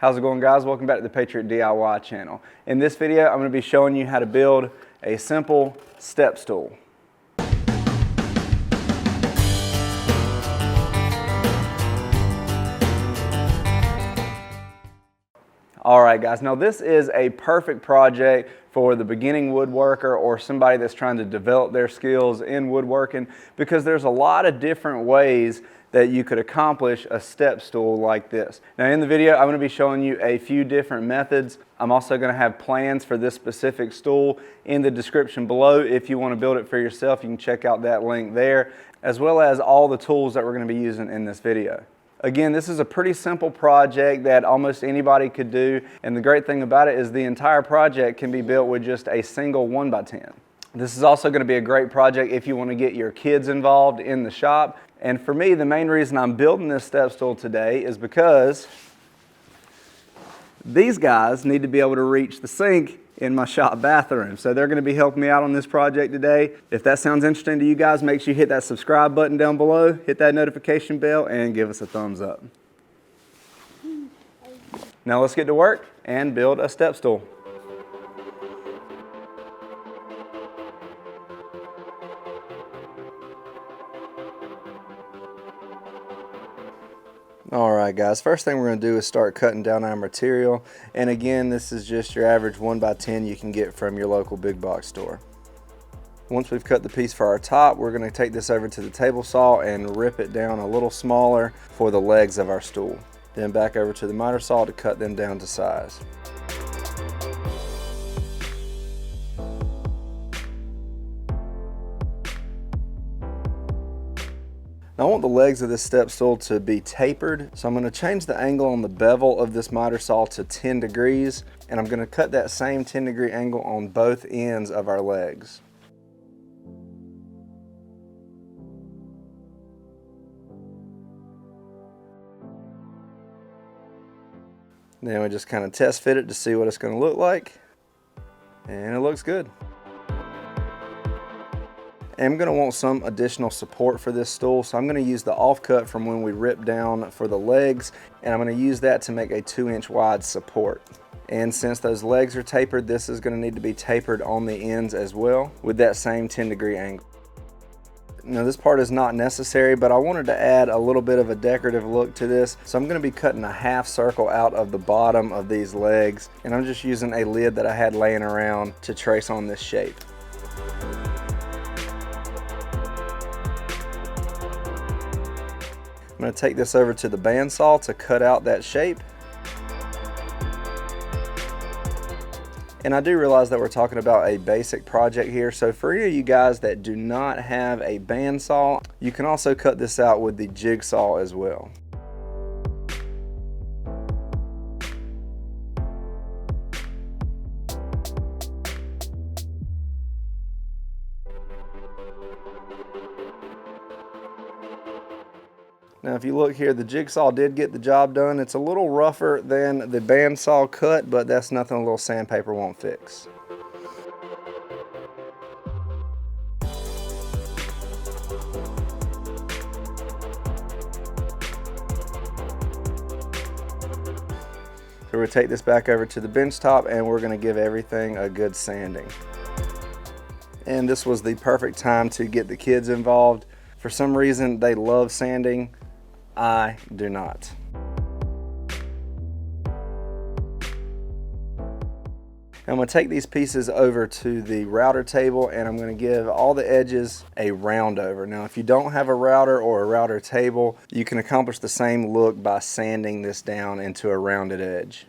How's it going, guys? Welcome back to the PatriotDIY channel. In this video, I'm going to be showing you how to build a simple step stool. Alright guys, now this is a perfect project for the beginning woodworker or somebody that's trying to develop their skills in woodworking, because there's a lot of different ways that you could accomplish a step stool like this. Now in the video, I'm going to be showing you a few different methods. I'm also going to have plans for this specific stool in the description below. If you want to build it for yourself, you can check out that link there, as well as all the tools that we're going to be using in this video. Again, this is a pretty simple project that almost anybody could do, and the great thing about it is the entire project can be built with just a single 1x10. This is also going to be a great project if you want to get your kids involved in the shop. And for me, the main reason I'm building this step stool today is because these guys need to be able to reach the sink in my shop bathroom. So they're going to be helping me out on this project today. If that sounds interesting to you guys, make sure you hit that subscribe button down below, hit that notification bell, and give us a thumbs up. Now let's get to work and build a step stool. Alright guys, first thing we're going to do is start cutting down our material, and again, this is just your average 1x10 you can get from your local big box store. Once we've cut the piece for our top, we're going to take this over to the table saw and rip it down a little smaller for the legs of our stool. Then back over to the miter saw to cut them down to size. Now I want the legs of this step stool to be tapered, so I'm going to change the angle on the bevel of this miter saw to 10 degrees, and I'm going to cut that same 10-degree angle on both ends of our legs. Then we just kind of test fit it to see what it's going to look like, and it looks good. I'm going to want some additional support for this stool, so I'm going to use the offcut from when we ripped down for the legs, and I'm going to use that to make a 2-inch wide support. And since those legs are tapered, this is going to need to be tapered on the ends as well with that same 10-degree angle. Now this part is not necessary, but I wanted to add a little bit of a decorative look to this, so I'm going to be cutting a half circle out of the bottom of these legs, and I'm just using a lid that I had laying around to trace on this shape. I'm going to take this over to the bandsaw to cut out that shape. And I do realize that we're talking about a basic project here, so for any of you guys that do not have a bandsaw, you can also cut this out with the jigsaw as well. Now if you look here, the jigsaw did get the job done. It's a little rougher than the bandsaw cut, but that's nothing a little sandpaper won't fix. So we're going to take this back over to the bench top, and we're going to give everything a good sanding. And this was the perfect time to get the kids involved. For some reason, they love sanding. I do not. I'm going to take these pieces over to the router table, and I'm going to give all the edges a round over. Now if you don't have a router or a router table, you can accomplish the same look by sanding this down into a rounded edge.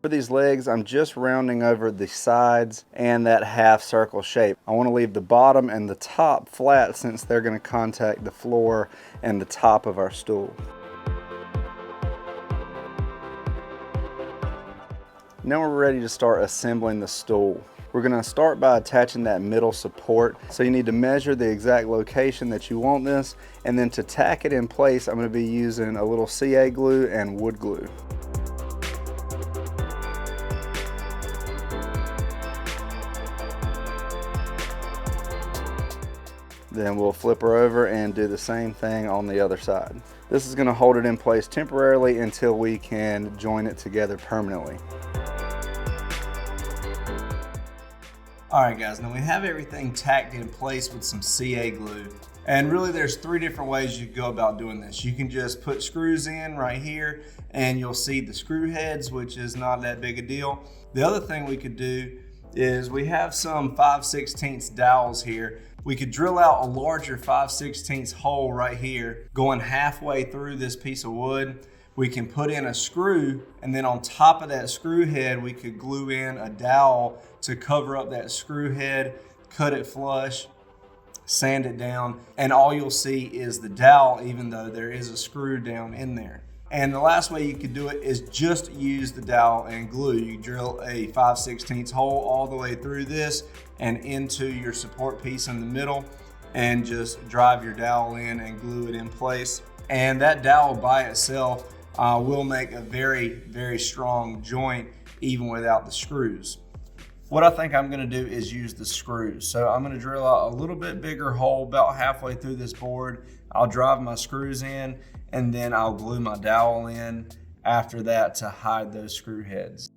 For these legs, I'm just rounding over the sides and that half circle shape. I want to leave the bottom and the top flat since they're going to contact the floor and the top of our stool. Now we're ready to start assembling the stool. We're going to start by attaching that middle support. So you need to measure the exact location that you want this, and then to tack it in place, I'm going to be using a little CA glue and wood glue. Then we'll flip her over and do the same thing on the other side. This is going to hold it in place temporarily until we can join it together permanently. All right guys, now we have everything tacked in place with some CA glue. And really there's 3 different ways you can go about doing this. You can just put screws in right here and you'll see the screw heads, which is not that big a deal. The other thing we could do is we have some 5/16 dowels here. We could drill out a larger 5/16 hole right here, going halfway through this piece of wood. We can put in a screw, and then on top of that screw head, we could glue in a dowel to cover up that screw head, cut it flush, sand it down, and all you'll see is the dowel, even though there is a screw down in there. And the last way you could do it is just use the dowel and glue. You drill a 5/16 hole all the way through this and into your support piece in the middle, and just drive your dowel in and glue it in place. And that dowel by itself will make a very, very strong joint even without the screws. What I think I'm gonna do is use the screws. So I'm gonna drill out a little bit bigger hole about halfway through this board. I'll drive my screws in, and then I'll glue my dowel in after that to hide those screw heads.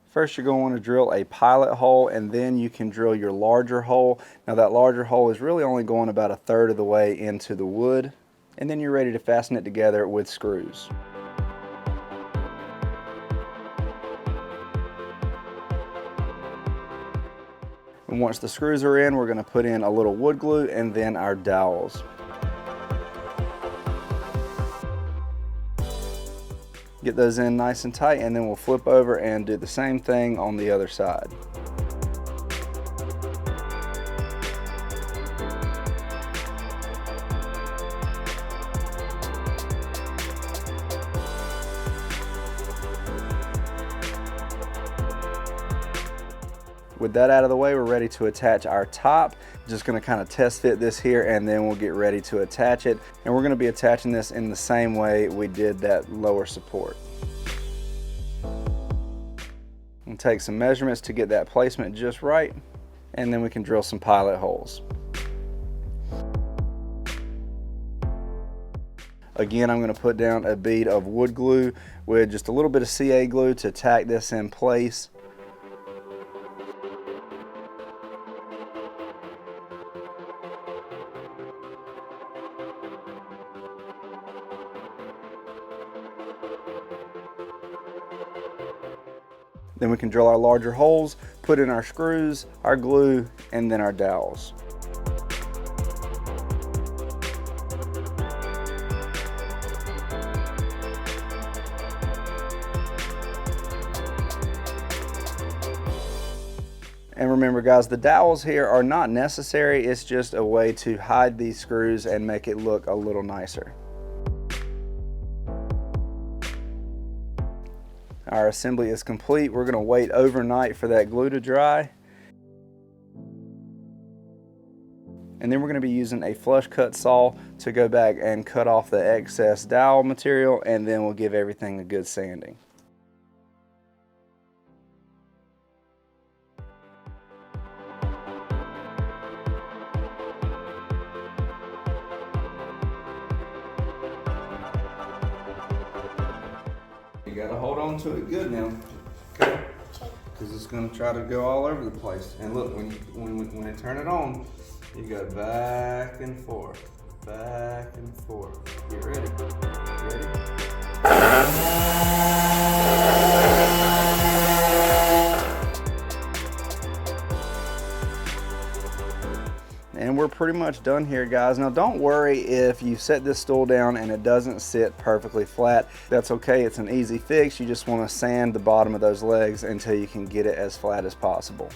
First, you're going to want to drill a pilot hole, and then you can drill your larger hole. Now that larger hole is really only going about 1/3 of the way into the wood, and then you're ready to fasten it together with screws. And once the screws are in, we're going to put in a little wood glue and then our dowels. Get those in nice and tight, and then we'll flip over and do the same thing on the other side. With that out of the way, we're ready to attach our top. Just going to kind of test fit this here, and then we'll get ready to attach it. And we're going to be attaching this in the same way we did that lower support. And take some measurements to get that placement just right, and then we can drill some pilot holes. Again, I'm going to put down a bead of wood glue with just a little bit of CA glue to tack this in place. Then we can drill our larger holes, put in our screws, our glue, and then our dowels. And remember guys, the dowels here are not necessary. It's just a way to hide these screws and make it look a little nicer. Our assembly is complete. We're going to wait overnight for that glue to dry. And then we're going to be using a flush cut saw to go back and cut off the excess dowel material, and then we'll give everything a good sanding. You gotta hold on to it good now, okay? Because it's gonna try to go all over the place. And look, when you turn it on, you go back and forth, back and forth. Get ready. And we're pretty much done here, guys. Now don't worry if you set this stool down and it doesn't sit perfectly flat. That's okay, it's an easy fix. You just want to sand the bottom of those legs until you can get it as flat as possible.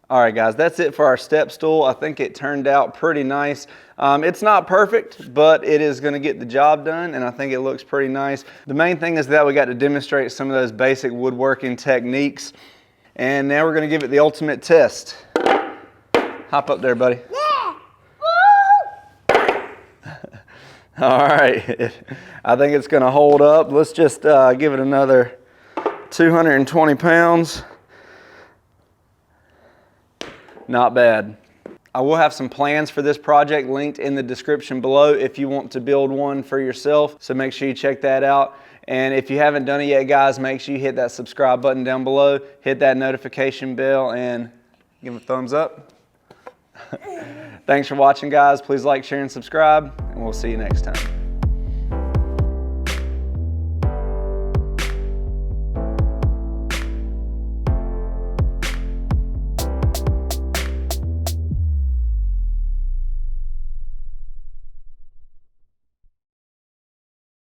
All right guys, that's it for our step stool. I think it turned out pretty nice. It's not perfect, but it is gonna get the job done, and I think it looks pretty nice. The main thing is that we got to demonstrate some of those basic woodworking techniques, and now we're gonna give it the ultimate test. Hop up there, buddy. Yeah. All right, I think it's gonna hold up. Let's just give it another 220 pounds. Not bad. I will have some plans for this project linked in the description below if you want to build one for yourself. So make sure you check that out. And if you haven't done it yet, guys, make sure you hit that subscribe button down below, hit that notification bell, and give them a thumbs up. Thanks for watching, guys. Please like, share, and subscribe, and we'll see you next time.